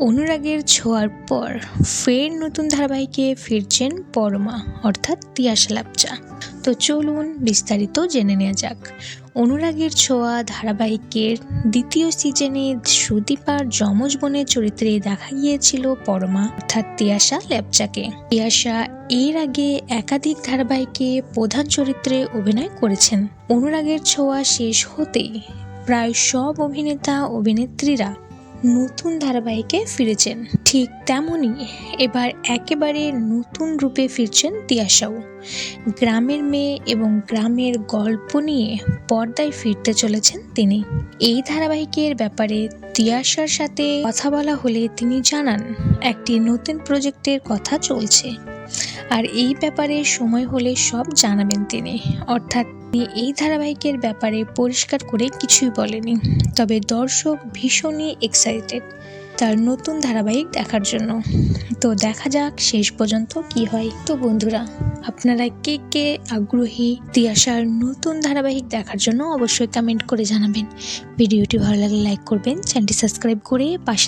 অনুরাগের ছোঁয়ার পর ফের নতুন ধারাবাহিকে ফিরছেন পরমা অর্থাৎ তিয়াশা লেপচা। তো চলুন বিস্তারিত জেনে নেওয়া যাক। অনুরাগের ছোঁয়া ধারাবাহিকের দ্বিতীয় সিজনে সুদীপার যমজ বোনের চরিত্রে দেখা গিয়েছিল পরমা অর্থাৎ তিয়াশা লেপচাকে। তিয়াশা এর আগে একাধিক ধারাবাহিকে প্রধান চরিত্রে অভিনয় করেছেন। অনুরাগের ছোঁয়া শেষ হতেই প্রায় সব অভিনেতা অভিনেত্রীরা নতুন ধারাবাহিকে ফিরেছেন। ঠিক তেমনই এবার একেবারে নতুন রূপে ফিরছেন তিয়াশাও। গ্রামের মেয়ে এবং গ্রামের গল্প নিয়ে পর্দায় ফিরতে চলেছেন তিনি। এই ধারাবাহিকের ব্যাপারে তিয়াশার সাথে কথা বলা হলে তিনি জানান একটি নতুন প্রজেক্টের কথা চলছে, আর এই ব্যাপারে সময় হলে সব জানাবেন তিনি। অর্থাৎ এই ধারাবাহিকের ব্যাপারে পরিষ্কার করে কিছুই বলেনি, তবে দর্শক ভীষণই এক্সাইটেড তার নতুন ধারাবাহিক দেখার জন্য। তো দেখা যাক শেষ পর্যন্ত কি হয়। তো বন্ধুরা, আপনারা কে কে আগ্রহী তিয়াশার নতুন ধারাবাহিক দেখার জন্য অবশ্যই কমেন্ট করে জানাবেন। ভিডিওটি ভালো লাগলে লাইক করবেন, চ্যানেলটি সাবস্ক্রাইব করে পাশে